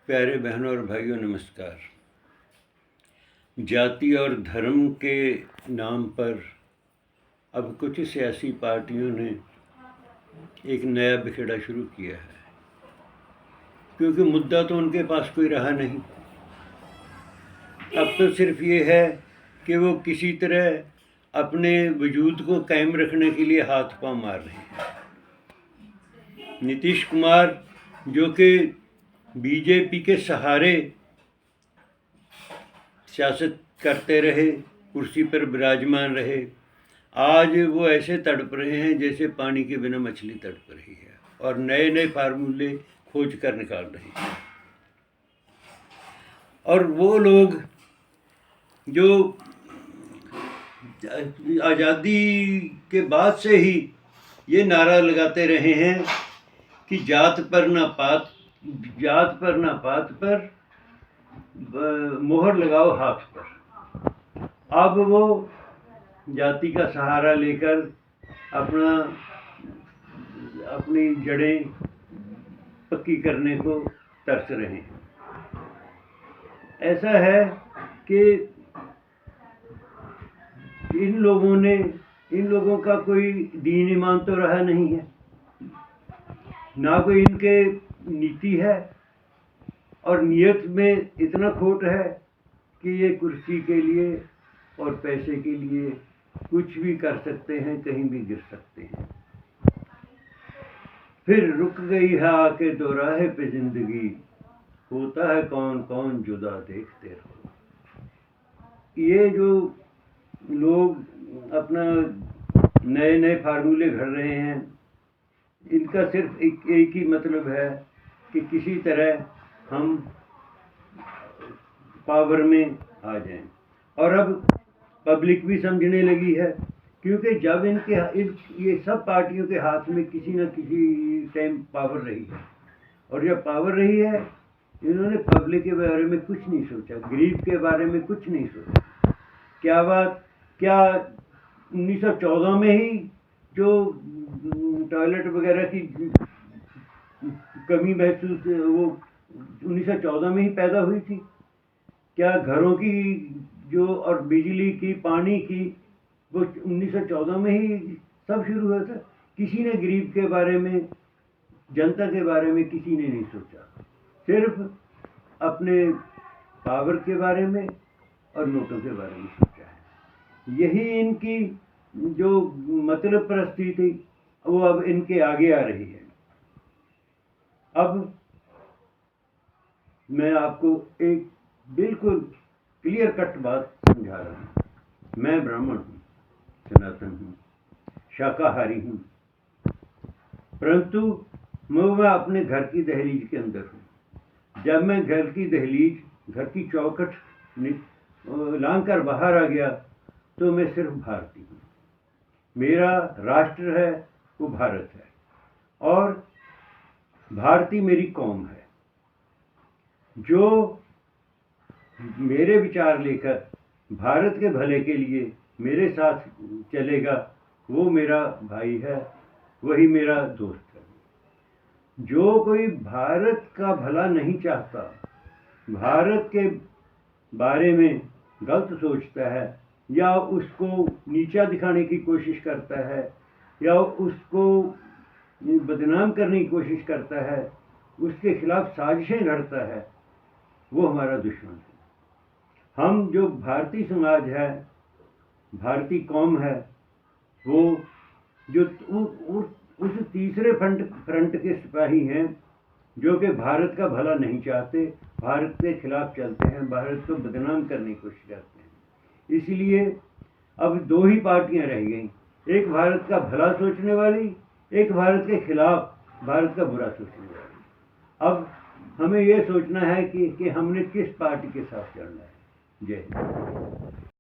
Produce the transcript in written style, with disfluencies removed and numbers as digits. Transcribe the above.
प्यारे बहनों और भाइयों, नमस्कार। जाति और धर्म के नाम पर अब कुछ सियासी पार्टियों ने एक नया बिखेड़ा शुरू किया है, क्योंकि मुद्दा तो उनके पास कोई रहा नहीं। अब तो सिर्फ ये है कि वो किसी तरह अपने वजूद को कायम रखने के लिए हाथ पांव मार रहे हैं। नीतीश कुमार, जो कि बीजेपी के सहारे सियासत करते रहे, कुर्सी पर विराजमान रहे, आज वो ऐसे तड़प रहे हैं जैसे पानी के बिना मछली तड़प रही है, और नए नए फार्मूले खोज कर निकाल रहे हैं। और वो लोग जो आज़ादी के बाद से ही ये नारा लगाते रहे हैं कि जात पर ना पात पर मोहर लगाओ हाथ पर, अब वो जाति का सहारा लेकर अपनी जड़ें पक्की करने को तरस रहे हैं। ऐसा है कि इन लोगों का कोई दीन ईमान तो रहा नहीं है, ना कोई इनके नीति है, और नियत में इतना खोट है कि ये कुर्सी के लिए और पैसे के लिए कुछ भी कर सकते हैं, कहीं भी गिर सकते हैं। फिर रुक गई है आके दोराहे पे जिंदगी, होता है कौन कौन जुदा देखते रहो। ये जो लोग अपना नए नए फार्मूले घड़ रहे हैं, इनका सिर्फ एक ही मतलब है कि किसी तरह हम पावर में आ जाएं। और अब पब्लिक भी समझने लगी है, क्योंकि जब ये सब पार्टियों के हाथ में किसी न किसी टाइम पावर रही है, और जब पावर रही है, इन्होंने पब्लिक के बारे में कुछ नहीं सोचा, गरीब के बारे में कुछ नहीं सोचा। क्या 1914 में ही जो टॉयलेट वगैरह की कमी महसूस वो 1914 में ही पैदा हुई थी? क्या घरों की जो और बिजली की, पानी की, वो 1914 में ही सब शुरू हुआ था? किसी ने गरीब के बारे में, जनता के बारे में किसी ने नहीं सोचा, सिर्फ अपने पावर के बारे में और नोटों के बारे में सोचा है। यही इनकी जो मतलब परस्ती थी, वो अब इनके आगे आ रही है। अब मैं आपको एक बिल्कुल क्लियर कट बात समझा रहा हूँ। मैं ब्राह्मण हूँ, सनातन हूँ, शाकाहारी हूँ, परंतु मैं अपने घर की दहलीज के अंदर हूँ। जब मैं घर की चौखट लांघ कर बाहर आ गया, तो मैं सिर्फ भारतीय हूँ। मेरा राष्ट्र है वो भारत है, और भारतीय मेरी कौम है। जो मेरे विचार लेकर भारत के भले के लिए मेरे साथ चलेगा, वो मेरा भाई है, वही मेरा दोस्त है। जो कोई भारत का भला नहीं चाहता, भारत के बारे में गलत सोचता है, या उसको नीचा दिखाने की कोशिश करता है, या उसको बदनाम करने की कोशिश करता है, उसके खिलाफ साजिशें घड़ता है, वो हमारा दुश्मन है। हम जो भारतीय समाज है, भारतीय कौम है, वो जो उस तीसरे फ्रंट के सिपाही हैं, जो कि भारत का भला नहीं चाहते, भारत के खिलाफ चलते हैं, भारत को बदनाम करने की कोशिश करते हैं। इसलिए अब दो ही पार्टियां रह गई, एक भारत का भला सोचने वाली, एक भारत के खिलाफ भारत का बुरा सोचने वाली। अब हमें यह सोचना है कि हमने किस पार्टी के साथ चलना है। जय हिंद।